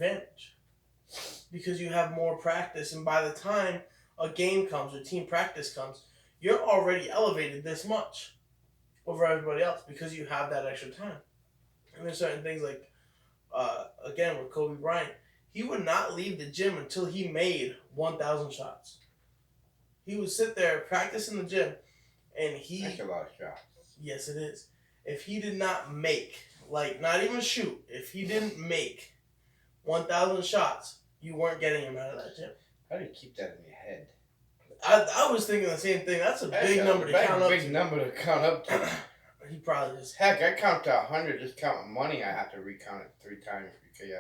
advantage because you have more practice, and by the time a game comes or team practice comes, you're already elevated this much over everybody else because you have that extra time. And there's certain things like, again, with Kobe Bryant, he would not leave the gym until he made 1,000 shots. He would sit there, practice in the gym, and That's a lot of shots. Yes, it is. If he did not make, like, not even shoot, if he didn't make 1,000 shots, you weren't getting him out of that gym. How do you keep that in your head? I was thinking the same thing. That's a big number to count up to. Big number to count up to. He probably just... Heck, I count to 100 just counting money. I have to recount it 3 times because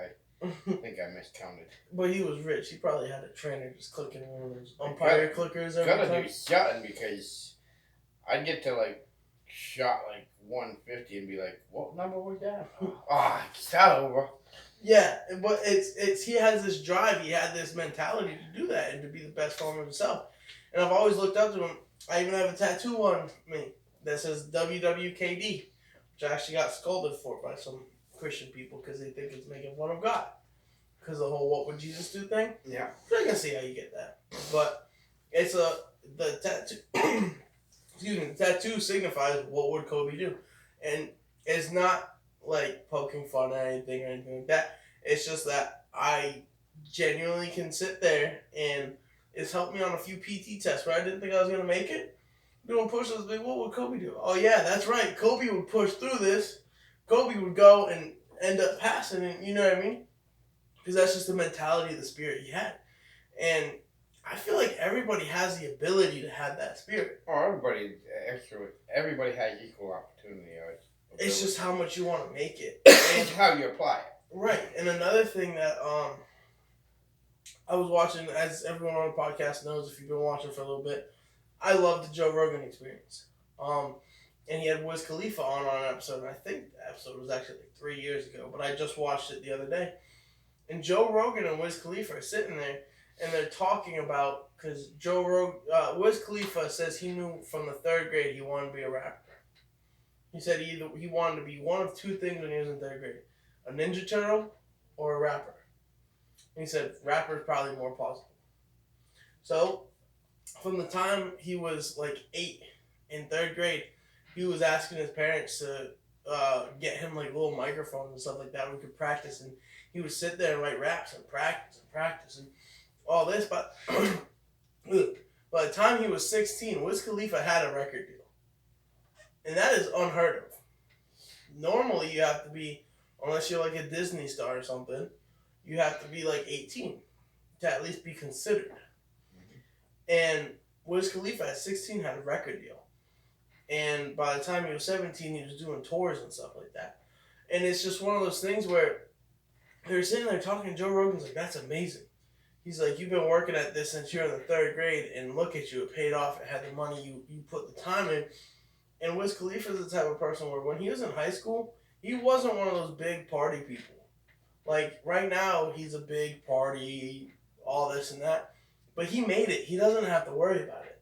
I think I miscounted. But he was rich. He probably had a trainer just clicking one of those umpire clickers every time. Gotta do shotting because I'd get to like shot like 150 and be like, what number was that? Start over. Yeah, but it's he has this drive. He had this mentality to do that and to be the best form of himself. And I've always looked up to him. I even have a tattoo on me that says WWKD, which I actually got scolded for by some Christian people because they think it's making fun of God. Because the whole "what would Jesus do" thing. Yeah. I can see how you get that, but it's the tattoo. Excuse me. The tattoo signifies what would Kobe do, and it's not like poking fun at anything or anything like that. It's just that I genuinely can sit there and it's helped me on a few PT tests where I didn't think I was gonna make it. Doing push-ups, like, what would Kobe do? Oh yeah, that's right. Kobe would push through this. Kobe would go and end up passing it. You know what I mean? Because that's just the mentality of the spirit he had. And I feel like everybody has the ability to have that spirit. Oh, everybody has equal opportunity. It's just how much you want to make it. It's how you apply it. Right. And another thing that I was watching, as everyone on the podcast knows if you've been watching for a little bit, I love the Joe Rogan Experience. And he had Wiz Khalifa on an episode, and I think the episode was actually like 3 years ago, but I just watched it the other day. And Joe Rogan and Wiz Khalifa are sitting there, and they're talking about, because Wiz Khalifa says he knew from the 3rd grade he wanted to be a rapper. He said he wanted to be one of 2 things when he was in 3rd grade: a Ninja Turtle or a rapper. And he said rapper is probably more plausible. So, from the time he was like 8 in 3rd grade, he was asking his parents to get him like little microphones and stuff like that we could practice, and he would sit there and write raps and practice and all this. But by the time he was 16, Wiz Khalifa had a record deal. And that is unheard of. Normally you have to be, unless you're like a Disney star or something, you have to be like 18 to at least be considered. Mm-hmm. And Wiz Khalifa at 16 had a record deal. And by the time he was 17, he was doing tours and stuff like that. And it's just one of those things where they're sitting there talking, Joe Rogan's like, that's amazing. He's like, you've been working at this since you're in the 3rd grade, and look at you, it paid off, it had the money, you put the time in. And Wiz Khalifa is the type of person where when he was in high school, he wasn't one of those big party people. Like, right now, he's a big party, all this and that. But he made it. He doesn't have to worry about it.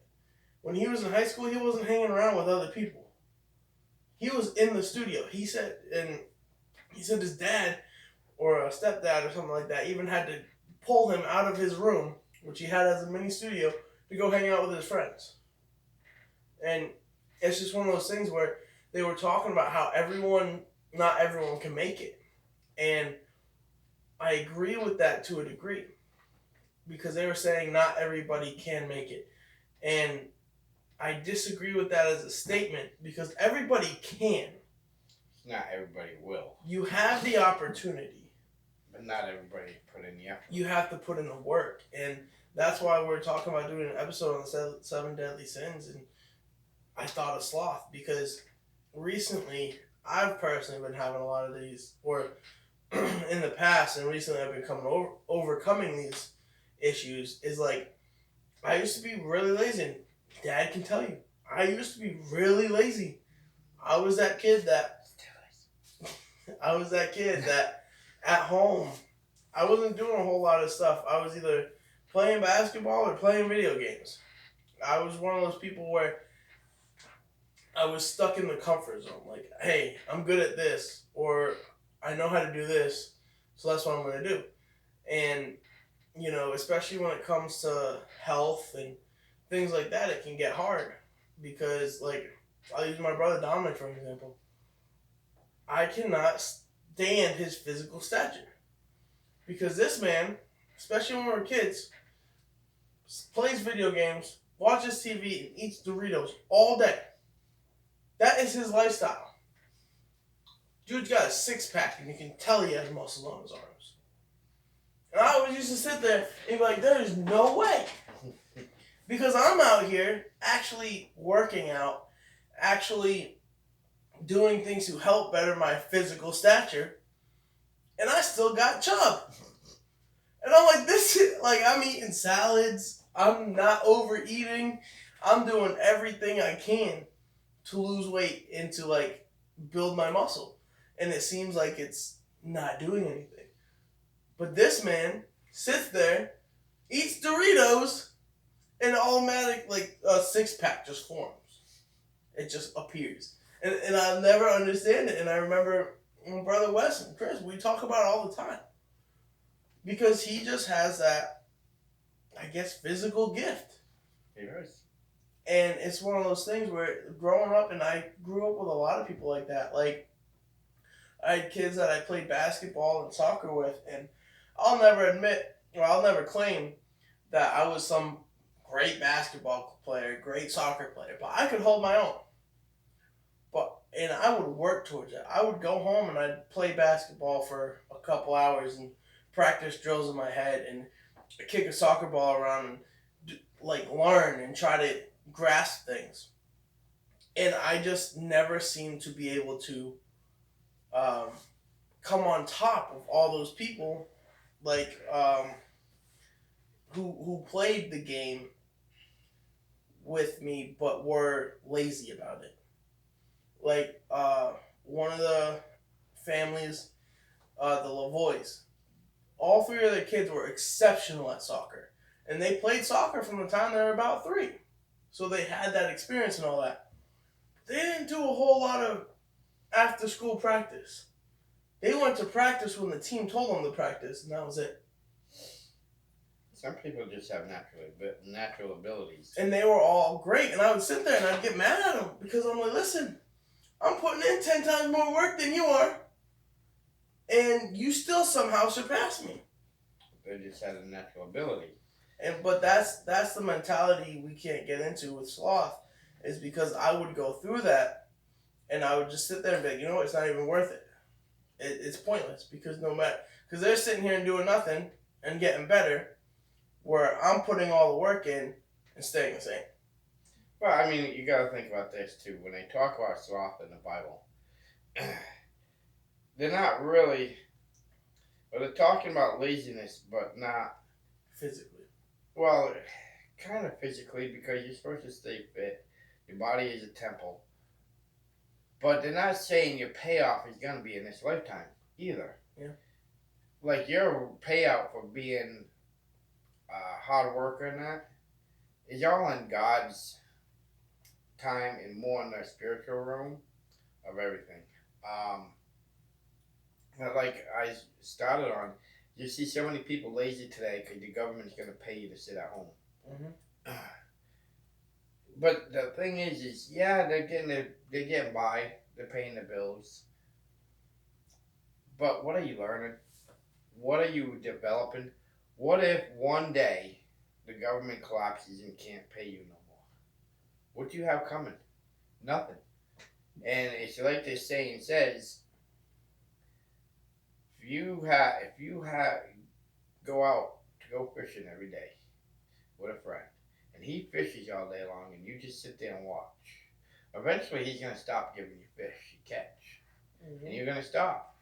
When he was in high school, he wasn't hanging around with other people. He was in the studio. He said his dad or a stepdad or something like that even had to pull him out of his room, which he had as a mini studio, to go hang out with his friends. And it's just one of those things where they were talking about how not everyone can make it. And I agree with that to a degree. Because they were saying not everybody can make it. And I disagree with that as a statement because everybody can. Not everybody will. You have the opportunity. But not everybody put in the effort. You have to put in the work. And that's why we're talking about doing an episode on the 7 Deadly Sins. And I thought of Sloth because recently I've personally been having a lot of these, or in the past and recently I've been overcoming these issues, is like I used to be really lazy. And Dad can tell you, I used to be really lazy. I was that kid that at home, I wasn't doing a whole lot of stuff. I was either playing basketball or playing video games. I was one of those people where I was stuck in the comfort zone. Like, hey, I'm good at this, or I know how to do this, so that's what I'm going to do. And, especially when it comes to health and things like that, it can get hard. Because, like, I'll use my brother Dominic for example. I cannot stand his physical stature. Because this man, especially when we were kids, plays video games, watches TV, and eats Doritos all day. That is his lifestyle. Dude's got a six-pack, and you can tell he has muscle on his arms. And I always used to sit there and be like, there is no way. Because I'm out here actually working out, actually doing things to help better my physical stature, and I still got chub. And I'm like, I'm eating salads. I'm not overeating. I'm doing everything I can to lose weight and to, like, build my muscle. And it seems like it's not doing anything. But this man sits there, eats Doritos, and automatic, like, a six-pack just forms. It just appears. And I'll never understand it. And I remember my brother Wes and Chris, we talk about it all the time. Because he just has that, I guess, physical gift. He does. And it's one of those things where growing up, and I grew up with a lot of people like that. Like, I had kids that I played basketball and soccer with, and I'll never claim that I was some great basketball player, great soccer player, but I could hold my own. And I would work towards it. I would go home and I'd play basketball for a couple hours and practice drills in my head and kick a soccer ball around and learn and try to grasp things. And I just never seemed to be able to come on top of all those people who played the game with me but were lazy about it. Like, one of the families, the Lavoys, all three of their kids were exceptional at soccer. And they played soccer from the time they were about 3. So they had that experience and all that. They didn't do a whole lot of after-school practice. They went to practice when the team told them to practice, and that was it. Some people just have natural abilities. And they were all great. And I would sit there and I'd get mad at them because I'm like, listen, I'm putting in 10 times more work than you are, and you still somehow surpass me. They just had a natural ability. But that's the mentality we can't get into with Sloth, is because I would go through that, and I would just sit there and be like, you know what, it's not even worth it. It's pointless because they're sitting here and doing nothing and getting better, where I'm putting all the work in and staying the same. Well, I mean, you got to think about this too. When they talk about sloth in the Bible, they're not really. Well, they're talking about laziness, but not physically. Well, kind of physically, because you're supposed to stay fit. Your body is a temple. But they're not saying your payoff is going to be in this lifetime either. Yeah. Like, your payout for being a hard worker and that is all in God's time and more in the spiritual realm of everything. Like I started on, you see so many people lazy today because the government's going to pay you to sit at home. Mm-hmm. But the thing is yeah, they're getting by, they're paying the bills. But what are you learning? What are you developing? What if one day the government collapses and can't pay you no more? What do you have coming? Nothing. And it's like this saying says, if you go out to go fishing every day with a friend, and he fishes all day long, and you just sit there and watch, eventually he's going to stop giving you fish you catch. Mm-hmm. And you're going to stop.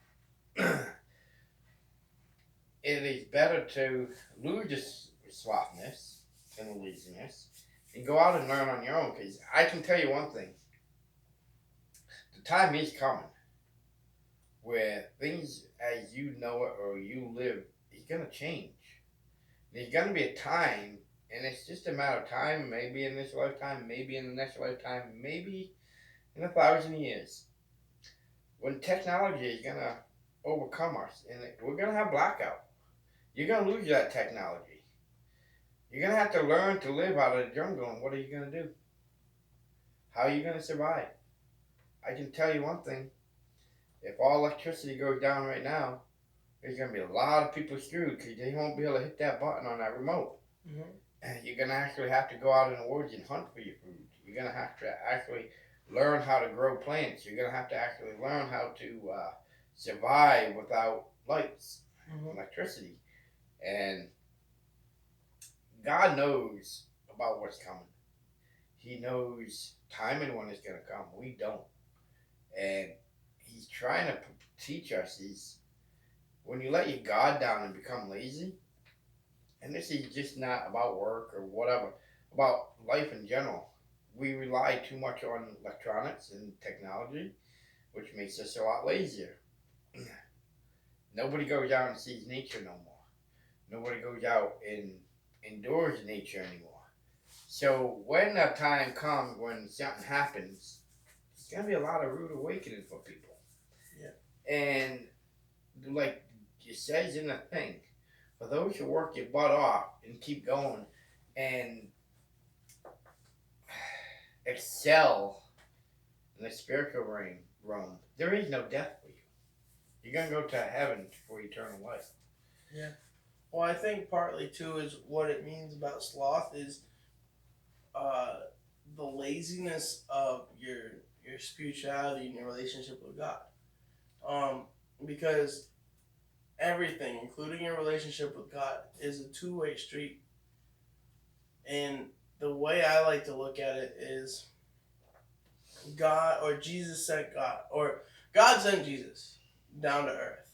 It is better to lose this slothness and the laziness and go out and learn on your own, because I can tell you one thing. The time is coming where things as you know it or you live is going to change. There's going to be a time, and it's just a matter of time, maybe in this lifetime, maybe in the next lifetime, maybe in 1,000 years, when technology is going to overcome us, and we're going to have blackout. you're gonna lose that technology. You're gonna have to learn to live out of the jungle, and what are you gonna do? How are you gonna survive? I can tell you one thing. If all electricity goes down right now, there's gonna be a lot of people screwed because they won't be able to hit that button on that remote. Mm-hmm. And you're gonna actually have to go out in the woods and hunt for your food. You're gonna have to actually learn how to grow plants. You're gonna have to actually learn how to survive without lights, electricity, and God knows about what's coming. He knows timing when it's gonna come. We don't, and He's trying to teach us. When you let your guard down and become lazy, and this is just not about work or whatever, about life in general. We rely too much on electronics and technology, which makes us a lot lazier. Nobody goes out and sees nature no more. Nobody goes out and endures nature anymore. So when that time comes when something happens, it's gonna be a lot of rude awakening for people. Yeah. And like it says in the thing, for those who work your butt off and keep going and excel in the spiritual realm, there is no death for you. You're going to go to heaven for eternal life. Yeah. Well, I think partly too is what it means about sloth is the laziness of your spirituality and your relationship with God. Because everything, including your relationship with God, is a two-way street. And the way I like to look at it is God or Jesus sent God, or God sent Jesus down to earth.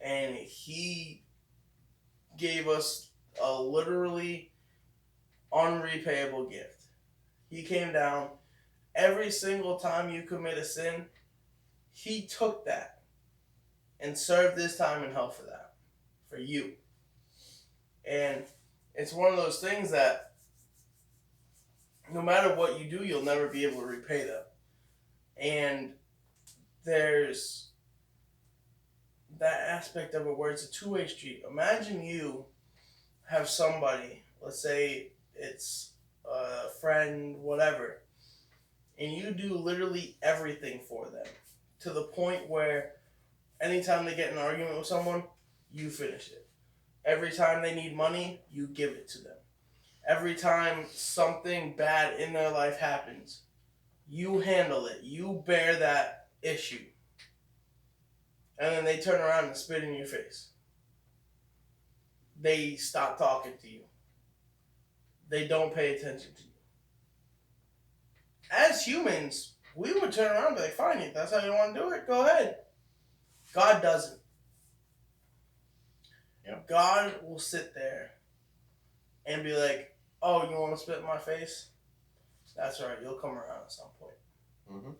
And He gave us a literally unrepayable gift. He came down. Every single time you commit a sin, He took that and served this time in hell for that, for you. And it's one of those things that no matter what you do, you'll never be able to repay them. And there's that aspect of it where it's a two-way street. Imagine you have somebody, let's say it's a friend, whatever, and you do literally everything for them to the point where anytime they get in an argument with someone, you finish it. Every time they need money, you give it to them. Every time something bad in their life happens, you handle it. You bear that issue. And then they turn around and spit in your face. They stop talking to you. They don't pay attention to you. As humans, we would turn around and be like, fine, if that's how you want to do it, go ahead. God doesn't. Yep. God will sit there and be like, oh, you want to spit in my face? That's right, you'll come around at some point. Mm-hmm.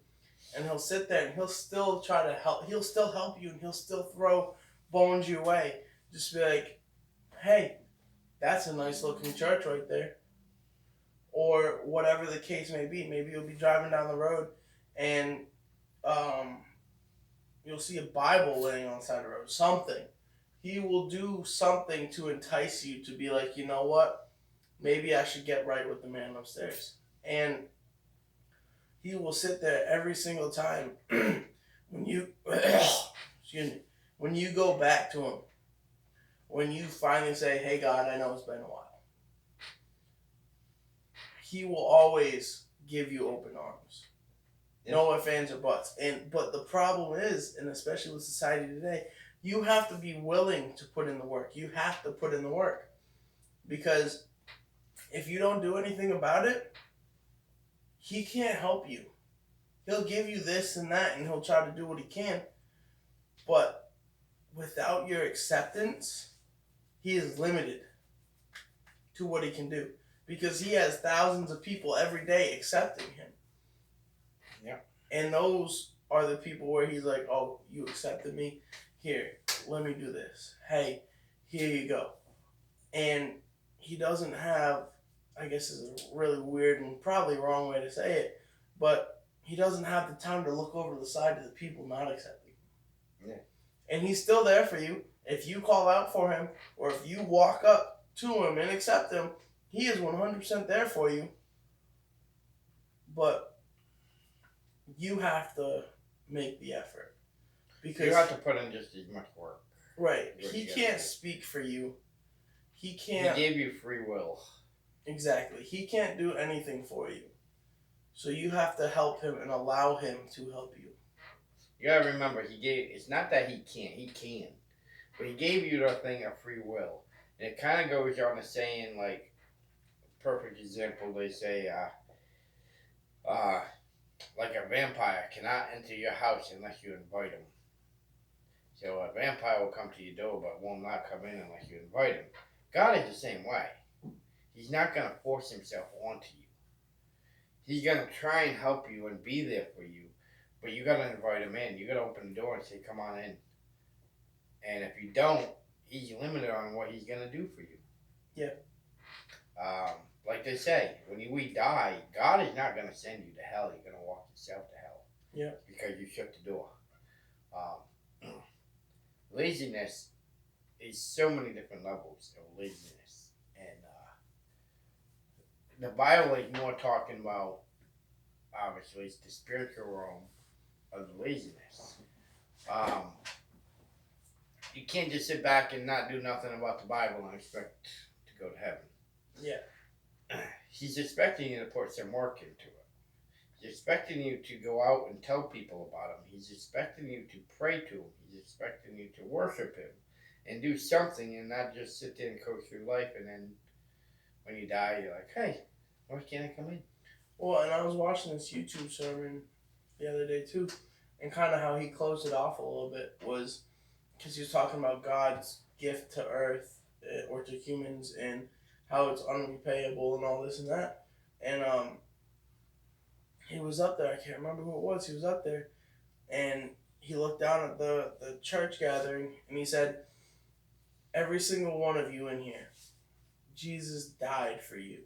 And He'll sit there and He'll still try to help. He'll still help you and He'll still throw bones your way. Just be like, hey, that's a nice looking church right there. Or whatever the case may be. Maybe you'll be driving down the road and you'll see a Bible laying on the side of the road. Something. He will do something to entice you to be like, you know what? Maybe I should get right with the man upstairs. And He will sit there every single time when you excuse me, when you go back to Him, when you finally say, hey God, I know it's been a while. He will always give you open arms. Yeah. No ifs, ands, or buts. But the problem is, and especially with society today, you have to be willing to put in the work. You have to put in the work. Because if you don't do anything about it, He can't help you. He'll give you this and that, and He'll try to do what He can. But without your acceptance, He is limited to what He can do. Because He has thousands of people every day accepting Him. Yeah. And those are the people where He's like, oh, you accepted me? Here, let me do this. Hey, here you go. And He doesn't have, I guess is a really weird and probably wrong way to say it, but He doesn't have the time to look over the side to the people not accepting Him. Yeah. And He's still there for you, If you call out for him, or if you walk up to him and accept him, he is 100% there for you. But you have to make the effort. Because you have to put in just as much work. Right. He can't speak for you. He can't. He gave you free will. Exactly. He can't do anything for you. So you have to help him and allow him to help you. You gotta remember, it's not that he can't, he can. But he gave you the thing of free will. And it kind of goes on to saying, like, perfect example, they say, like a vampire cannot enter your house unless you invite him. So a vampire will come to your door but will not come in unless you invite him. God is the same way. He's not going to force himself onto you. He's going to try and help you and be there for you. But you got to invite him in. You got to open the door and say, come on in. And if you don't, he's limited on what he's going to do for you. Yeah. Like they say, when we die, God is not going to send you to hell. You're going to walk yourself to hell. Yeah. Because you shut the door. Laziness is so many different levels of laziness. And the Bible is more talking about, obviously, it's the spiritual realm of laziness. You can't just sit back and not do nothing about the Bible and expect to go to heaven. Yeah. He's expecting you to put some work into it. He's expecting you to go out and tell people about him. He's expecting you to pray to him. He's expecting you to worship him and do something and not just sit there and coast through life, and then when you die, you're like, hey, why can't I come in? Well, and I was watching this YouTube sermon the other day too, and kind of how he closed it off a little bit was because he was talking about God's gift to earth or to humans and how it's unrepayable and all this and that. And he was up there. I can't remember who it was. He was up there, and he looked down at the church gathering, and he said, every single one of you in here, Jesus died for you.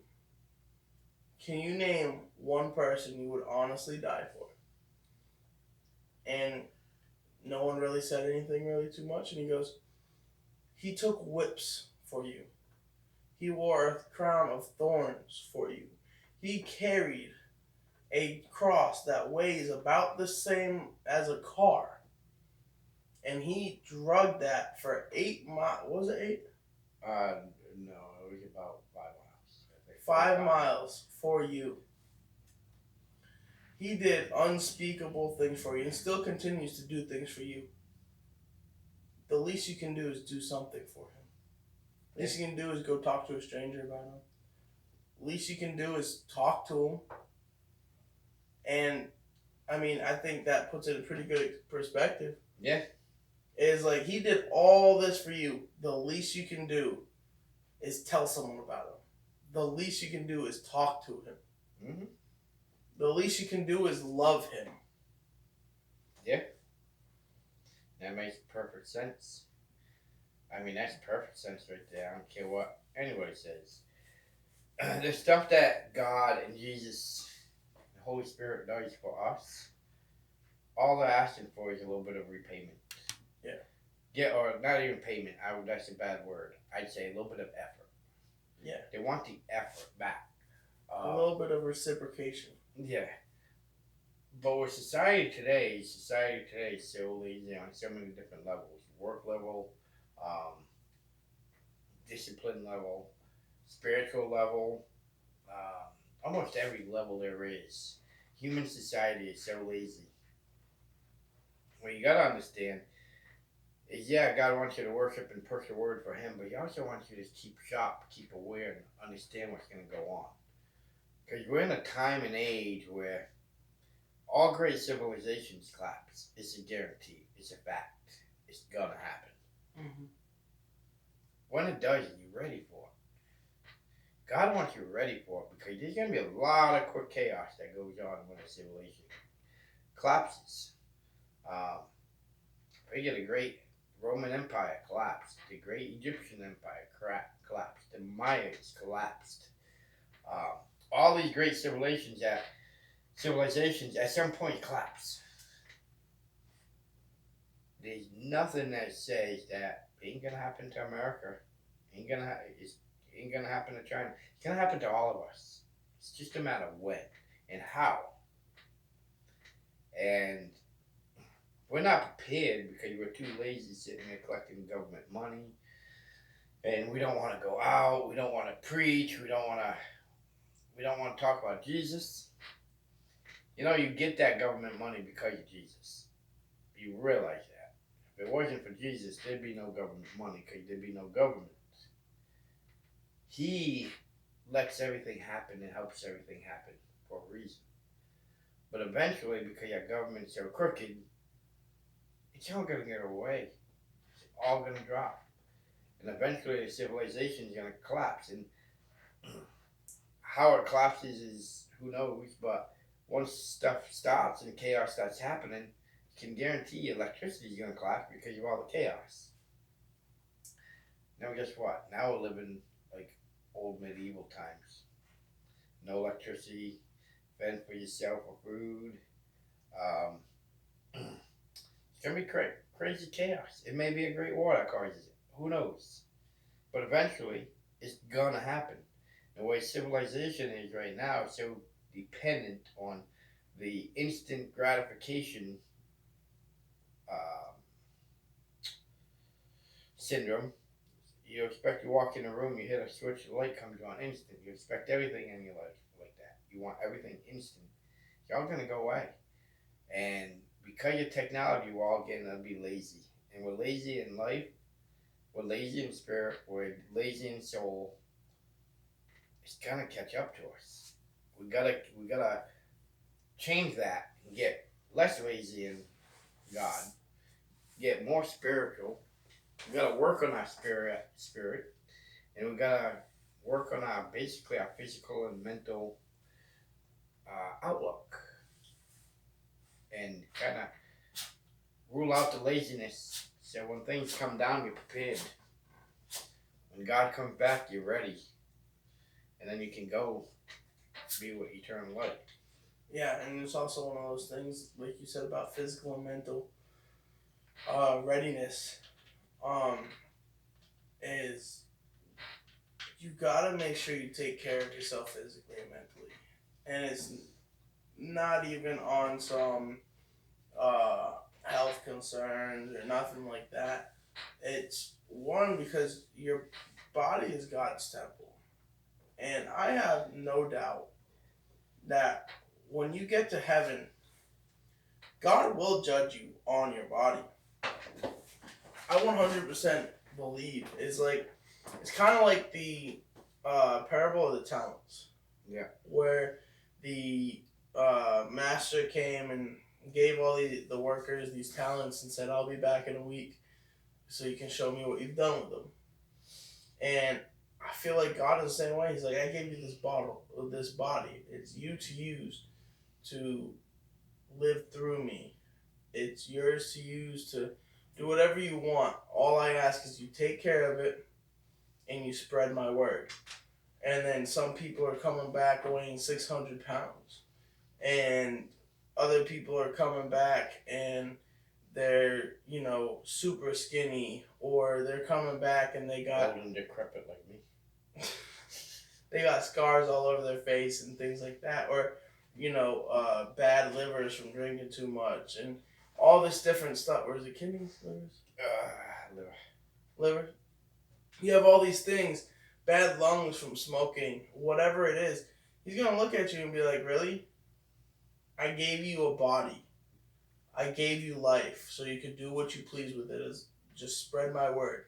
Can you name one person you would honestly die for? And no one really said anything really too much. And he goes, he took whips for you. He wore a crown of thorns for you. He carried a cross that weighs about the same as a car. And he drugged that for 8 miles. What was it, 8? No, it was about 5 miles. 5 miles for you. He did unspeakable things for you and still continues to do things for you. The least you can do is do something for him. The least you can do is go talk to a stranger about him. The least you can do is talk to him. And, I mean, I think that puts it in pretty good perspective. Yeah. It's like, he did all this for you. The least you can do is tell someone about him. The least you can do is talk to him. Mm-hmm. The least you can do is love him. Yeah. That makes perfect sense. I mean, that's perfect sense right there. I don't care what anybody says. The stuff that God and Jesus, the Holy Spirit does for us, all they're asking for is a little bit of repayment. Yeah. Yeah, or not even payment. That's a bad word. I'd say a little bit of effort. Yeah. They want the effort back. A little bit of reciprocation. Yeah. But with society today is so lazy on so many different levels. Work level, discipline level, spiritual level, almost every level there is. Human society is so lazy. What you gotta understand is, yeah, God wants you to worship and push the word for him, but he also wants you to keep sharp, keep aware, and understand what's going to go on. Because we're in a time and age where all great civilizations collapse. It's a guarantee. It's a fact. It's going to happen. Mm-hmm. When it does, you're ready for it. God wants you ready for it because there's going to be a lot of quick chaos that goes on when a civilization collapses. We get a great Roman Empire collapsed. The great Egyptian Empire collapsed. The Mayas collapsed. All these great civilizations at some point collapse. There's nothing that says that ain't gonna happen to America. Ain't gonna happen to China. It's gonna happen to all of us. It's just a matter of when and how. And we're not prepared because we're too lazy sitting there collecting government money, and we don't want to go out. We don't want to preach. We don't want to talk about Jesus. You know, you get that government money because of Jesus. You realize that. If it wasn't for Jesus, there'd be no government money because there'd be no government. He lets everything happen and helps everything happen for a reason. But eventually, because your government's so crooked, it's all going to get away. It's all going to drop. And eventually, the civilization is going to collapse. And how it collapses is who knows. But once stuff starts and chaos starts happening, you can guarantee electricity is going to collapse because of all the chaos. Now, guess what? Now we're living like old medieval times. No electricity, fend for yourself for food. It's going to be crazy chaos. It may be a great war that causes it. Who knows? But eventually, it's going to happen. The way civilization is right now is so dependent on the instant gratification syndrome. You expect to walk in a room, you hit a switch, the light comes on instant. You expect everything in your life like that. You want everything instant. It's all going to go away. And because of technology, we're all getting to be lazy. And we're lazy in life. We're lazy in spirit. We're lazy in soul. It's going to catch up to us. We gotta change that and get less lazy in God. Get more spiritual. We gotta work on our spirit, and we gotta work on our physical and mental outlook, and kind of rule out the laziness. So when things come down, you're prepared. When God comes back, you're ready, and then you can go be with eternal life. Yeah, and it's also one of those things, like you said, about physical and mental readiness. Is you gotta make sure you take care of yourself physically and mentally, and it's not even on some health concerns or nothing like that. It's one because your body is God's temple, and I have no doubt that when you get to heaven, God will judge you on your body. I 100% believe it's kind of like the parable of the talents. Yeah. Where the master came and gave all the workers these talents and said, "I'll be back in a week, so you can show me what you've done with them." And I feel like God is the same way. He's like, "I gave you this body. It's you to use to live through me. It's yours to use to do whatever you want. All I ask is you take care of it and you spread my word." And then some people are coming back weighing 600 pounds. And other people are coming back and they're, super skinny. Or they're coming back and they got... old and decrepit like me. They got scars all over their face and things like that. Or, bad livers from drinking too much. And all this different stuff. Or is it kidneys? Livers? Liver. You have all these things. Bad lungs from smoking. Whatever it is. He's going to look at you and be like, "Really? I gave you a body. I gave you life so you could do what you please with it. Is just spread my word."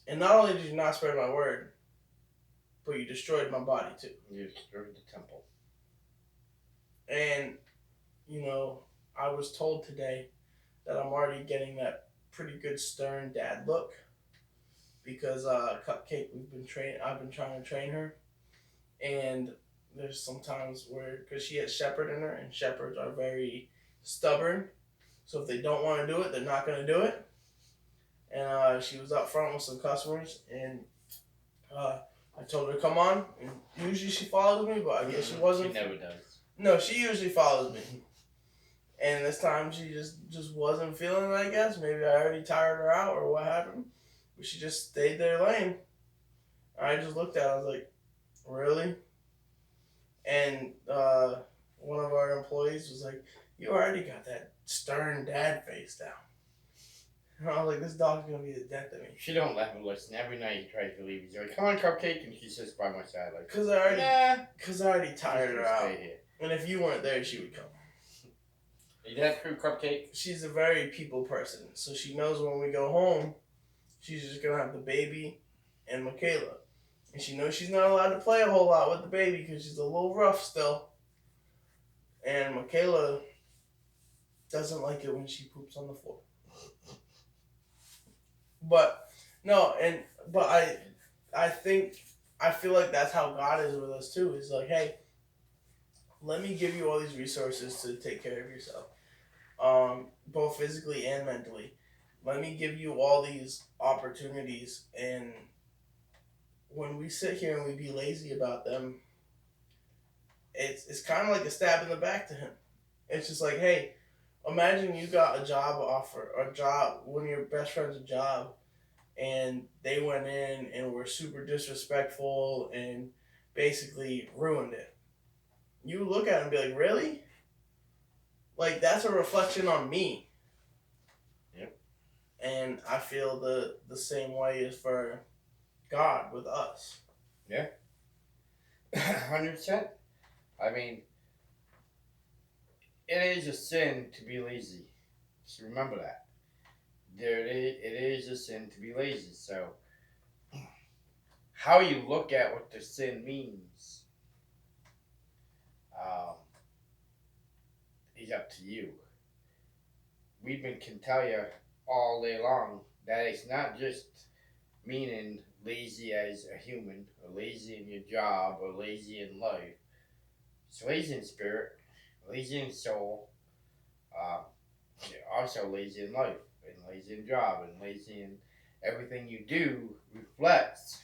And not only did you not spread my word, but you destroyed my body too. You destroyed the temple. And, I was told today that I'm already getting that pretty good stern dad look. Because Cupcake, I've been trying to train her. And there's sometimes where, because she has shepherd in her, and shepherds are very stubborn. So if they don't want to do it, they're not going to do it. And she was up front with some customers, and I told her to come on. And usually she follows me, but I guess she wasn't. She never does. No, she usually follows me. And this time she just wasn't feeling it, I guess. Maybe I already tired her out or what happened. But she just stayed there laying. I just looked at her, I was like, really? And one of our employees was like, you already got that stern dad face down. And I was like, this dog's going to be the death of me. She don't let me listen. Every night he tries to leave. He's like, come on, Cupcake. And she sits by my side like, Because I already tired her out. Here. And if you weren't there, she would come. Is that true, Cupcake? She's a very people person. So she knows when we go home, she's just going to have the baby and Michaela. And she knows she's not allowed to play a whole lot with the baby because she's a little rough still. And Michaela doesn't like it when she poops on the floor. But I feel like that's how God is with us too. It's like, hey, let me give you all these resources to take care of yourself, both physically and mentally. Let me give you all these opportunities, and when we sit here and we be lazy about them, it's kind of like a stab in the back to him. It's just like, hey, imagine you got a job offer, one of your best friends a job, and they went in and were super disrespectful and basically ruined it. You look at it and be like, really? Like, that's a reflection on me. Yep. And I feel the same way as for God with us. Yeah. 100%. I mean, it is a sin to be lazy. Just remember that. It is a sin to be lazy. So, how you look at what the sin means is up to you. Can tell you all day long that it's not just meaning lazy as a human, or lazy in your job, or lazy in life. It's lazy in spirit, lazy in soul, also lazy in life, and lazy in job, and lazy in everything you do reflects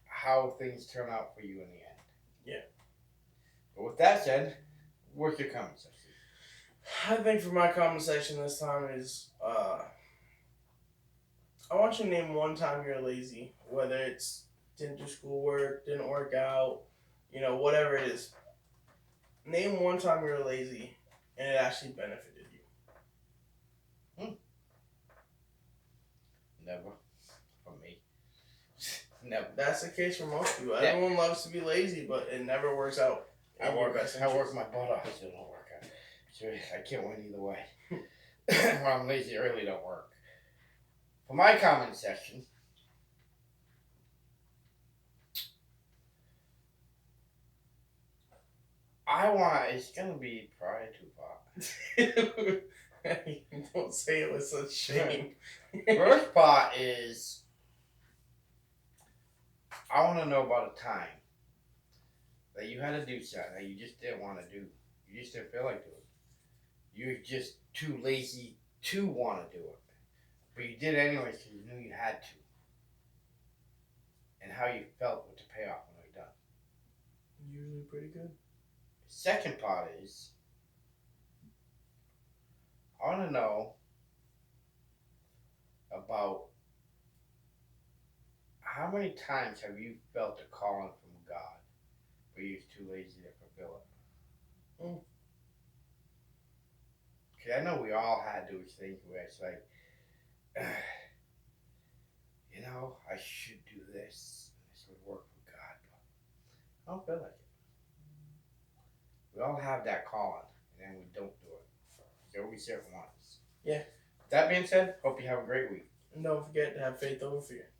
how things turn out for you in the end. Yeah. But with that said, what's your comment section? I think for my comment section this time is, I want you to name one time you're lazy, whether it's didn't do schoolwork, didn't work out, whatever it is. Name one time you were lazy and it actually benefited you. Never. For me. Never. That's the case for most people. Yeah. Everyone loves to be lazy, but it never works out. I work my butt off, so it don't work out. So I can't win either way. When I'm lazy, it really don't work. For my comment section, it's going to be prior to part. Don't say it with such shame. First part is, I want to know about a time that you had to do something that you just didn't want to do. You just didn't feel like doing it. You were just too lazy to want to do it. But you did it anyways because you knew you had to. And how you felt with the payoff when you're done. Usually pretty good. Second part is, I want to know about how many times have you felt a calling from God, but you're too lazy to fulfill it? Because I know we all had those things where it's like, I should do this. This would work for God, but I don't feel like it. We all have that calling, and then we don't do it. So we certain ones. Yeah. That being said, hope you have a great week. And don't forget to have faith over fear.